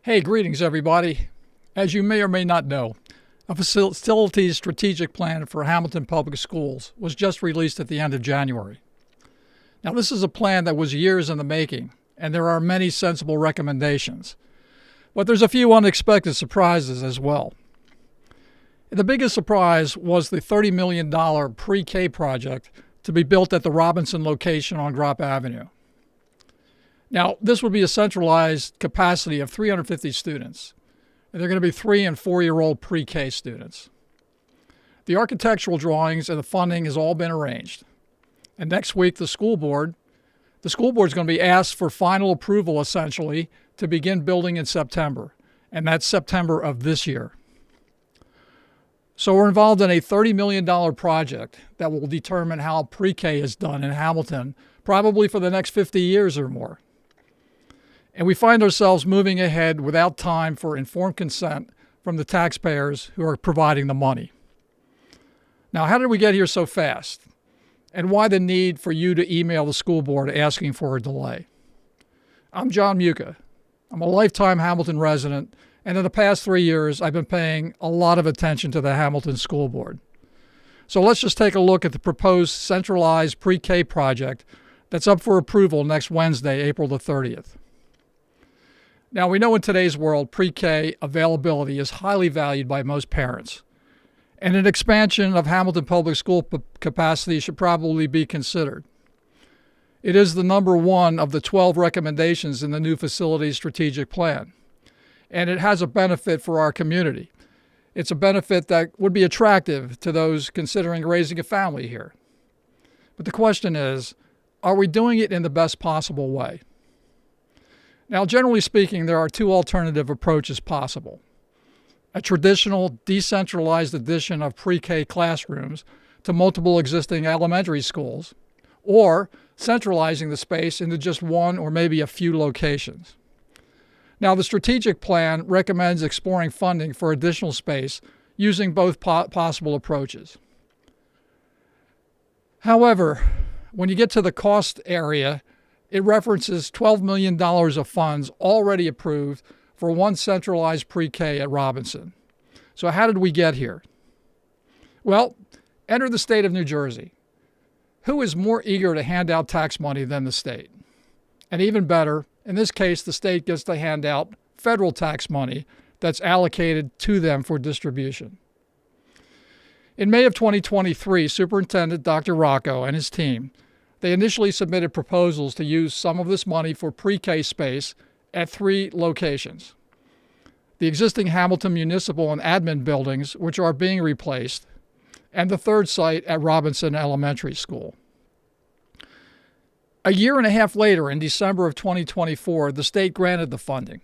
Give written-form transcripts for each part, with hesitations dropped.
Hey, greetings, everybody. As you may or may not know, a facilities strategic plan for Hamilton Public Schools was just released at the end of January. Now, this is a plan that was years in the making, and there are many sensible recommendations. But there's a few unexpected surprises as well. The biggest surprise was the $30 million PreK project to be built at the Robinson location on Gropp Avenue. Now, this would be a centralized capacity of 350 students. And they're going to be 3- and 4-year-old PreK students. The architectural drawings and the funding has all been arranged. And next week, the school board is going to be asked for final approval, essentially, to begin building in September. And that's September of this year. So we're involved in a $30 million project that will determine how PreK is done in Hamilton, probably for the next 50 years or more. And we find ourselves moving ahead without time for informed consent from the taxpayers who are providing the money. Now, how did we get here so fast? And why the need for you to email the school board asking for a delay? I'm John Muka. I'm a lifetime Hamilton resident, and in the past 3 years, I've been paying a lot of attention to the Hamilton School Board. So let's just take a look at the proposed centralized PreK project that's up for approval next Wednesday, April the 30th. Now, we know in today's world, PreK availability is highly valued by most parents, and an expansion of Hamilton Public School capacity should probably be considered. It is the number one of the 12 recommendations in the new facilities strategic plan, and it has a benefit for our community. It's a benefit that would be attractive to those considering raising a family here. But the question is, are we doing it in the best possible way? Now, generally speaking, there are two alternative approaches possible. A traditional decentralized addition of PreK classrooms to multiple existing elementary schools, or centralizing the space into just one or maybe a few locations. Now, the strategic plan recommends exploring funding for additional space using both possible approaches. However, when you get to the cost area, it references $12 million of funds already approved for one centralized PreK at Robinson. So how did we get here? Well, enter the state of New Jersey. Who is more eager to hand out tax money than the state? And even better, in this case, the state gets to hand out federal tax money that's allocated to them for distribution. In May of 2023, Superintendent Dr. Rocco and his team, they initially submitted proposals to use some of this money for PreK space at 3 locations. The existing Hamilton Municipal and Admin buildings, which are being replaced, and the third site at Robinson Elementary School. A year and a half later, in December of 2024, the state granted the funding,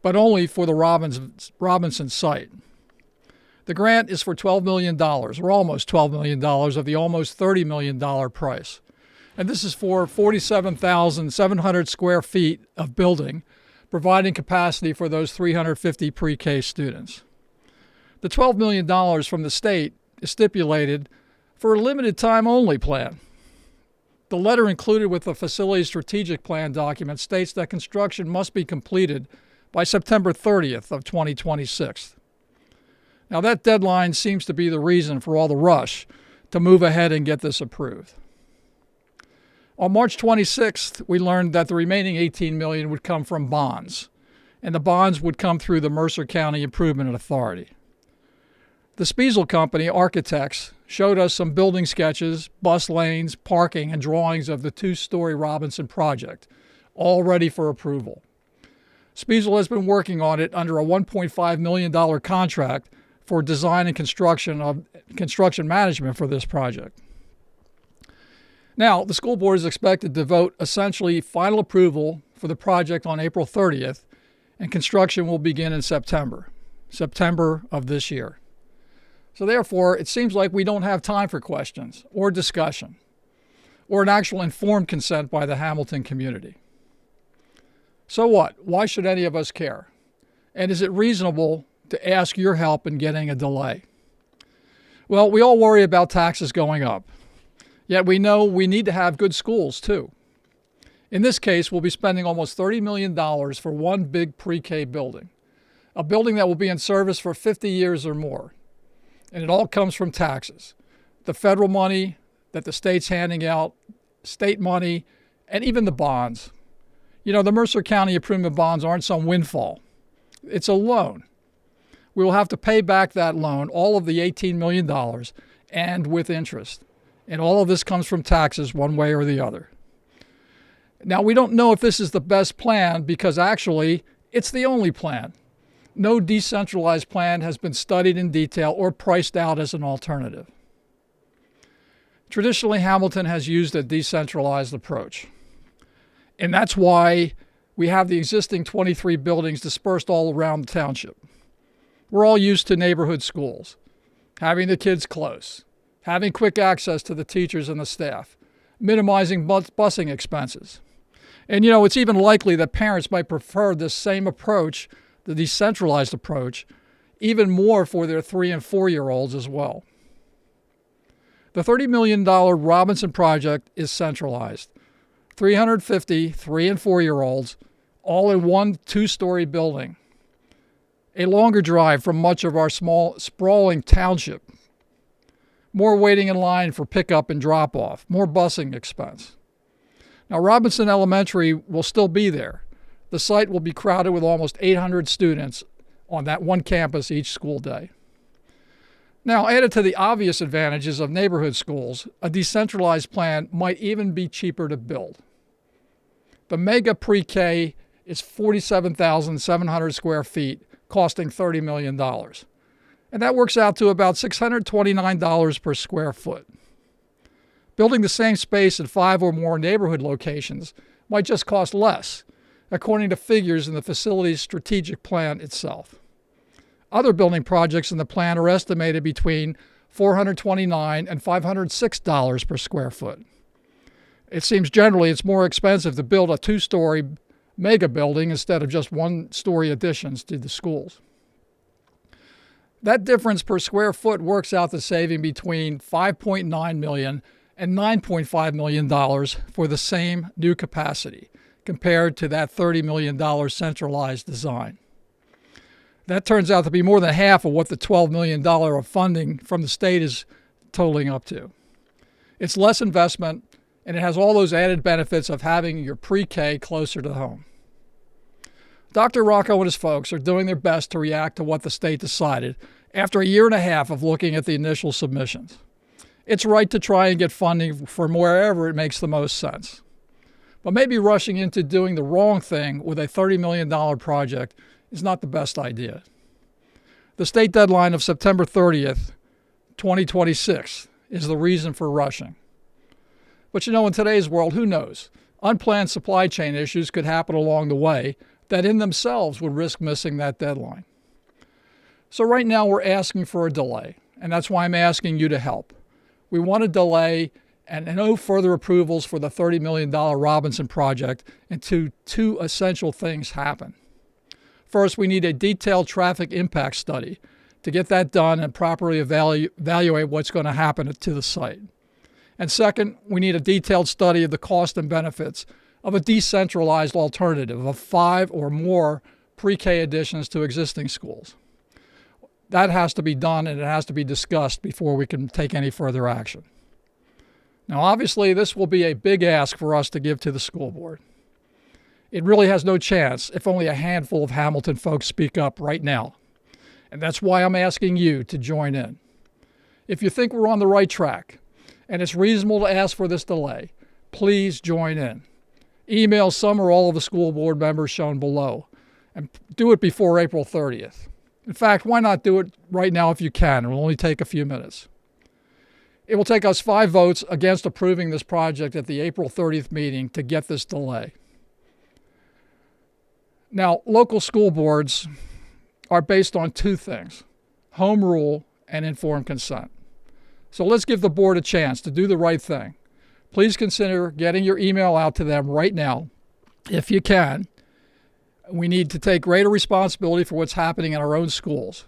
but only for the Robinson site. The grant is for $12 million, or almost $12 million of the almost $30 million price. And this is for 47,700 square feet of building, providing capacity for those 350 PreK students. The $12 million from the state is stipulated for a limited time only plan. The letter included with the facility strategic plan document states that construction must be completed by September 30th of 2026. Now, that deadline seems to be the reason for all the rush to move ahead and get this approved. On March 26th, we learned that the remaining $18 million would come from bonds, and the bonds would come through the Mercer County Improvement Authority. The Spiesel Company architects showed us some building sketches, bus lanes, parking, and drawings of the 2-story Robinson project, all ready for approval. Spiesel has been working on it under a $1.5 million contract for design and construction management for this project. Now, the school board is expected to vote essentially final approval for the project on April 30th, and construction will begin in September of this year. So therefore, it seems like we don't have time for questions or discussion or an actual informed consent by the Hamilton community. So what? Why should any of us care? And is it reasonable to ask your help in getting a delay? Well, we all worry about taxes going up. Yet we know we need to have good schools too. In this case, we'll be spending almost $30 million for one big pre-K building, a building that will be in service for 50 years or more. And it all comes from taxes. The federal money that the state's handing out, state money, and even the bonds. You know, the Mercer County improvement bonds aren't some windfall. It's a loan. We will have to pay back that loan, all of the $18 million, and with interest. And all of this comes from taxes one way or the other. Now, we don't know if this is the best plan because actually it's the only plan. No decentralized plan has been studied in detail or priced out as an alternative. Traditionally, Hamilton has used a decentralized approach. And that's why we have the existing 23 buildings dispersed all around the township. We're all used to neighborhood schools, having the kids close, having quick access to the teachers and the staff, minimizing busing expenses. And you know, it's even likely that parents might prefer this same approach, the decentralized approach, even more for their 3- and 4-year-olds as well. The $30 million Robinson project is centralized. 350 3- and 4-year-olds, all in one 2-story building. A longer drive from much of our small, sprawling township. More waiting in line for pickup and drop-off. More busing expense. Now, Robinson Elementary will still be there. The site will be crowded with almost 800 students on that one campus each school day. Now, added to the obvious advantages of neighborhood schools, a decentralized plan might even be cheaper to build. The mega pre-K is 47,700 square feet, costing $30 million. And that works out to about $629 per square foot. Building the same space at 5 or more neighborhood locations might just cost less, according to figures in the facility's strategic plan itself. Other building projects in the plan are estimated between $429 and $506 per square foot. It seems generally it's more expensive to build a 2-story mega building instead of just 1-story additions to the schools. That difference per square foot works out to saving between $5.9 million and $9.5 million for the same new capacity compared to that $30 million centralized design. That turns out to be more than half of what the $12 million of funding from the state is totaling up to. It's less investment, and it has all those added benefits of having your pre-K closer to home. Dr. Rocco and his folks are doing their best to react to what the state decided after a year and a half of looking at the initial submissions. It's right to try and get funding from wherever it makes the most sense. But maybe rushing into doing the wrong thing with a $30 million project is not the best idea. The state deadline of September 30th, 2026 is the reason for rushing. But you know, in today's world, who knows? Unplanned supply chain issues could happen along the way that in themselves would risk missing that deadline. So right now we're asking for a delay, and that's why I'm asking you to help. We want a delay and no further approvals for the $30 million Robinson project until 2 essential things happen. First, we need a detailed traffic impact study to get that done and properly evaluate what's going to happen to the site. And second, we need a detailed study of the cost and benefits of a decentralized alternative of 5 or more pre-K additions to existing schools. That has to be done, and it has to be discussed before we can take any further action. Now, obviously, this will be a big ask for us to give to the school board. It really has no chance if only a handful of Hamilton folks speak up right now. And that's why I'm asking you to join in. If you think we're on the right track, and it's reasonable to ask for this delay, please join in. Email some or all of the school board members shown below, and do it before April 30th. In fact, why not do it right now if you can? It will only take a few minutes. It will take us 5 votes against approving this project at the April 30th meeting to get this delay. Now, local school boards are based on 2 things: home rule and informed consent. So let's give the board a chance to do the right thing. Please consider getting your email out to them right now, if you can. We need to take greater responsibility for what's happening in our own schools.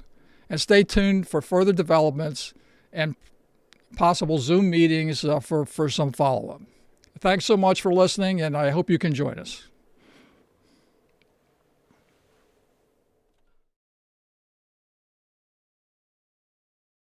And stay tuned for further developments and possible Zoom meetings for some follow-up. Thanks so much for listening, and I hope you can join us.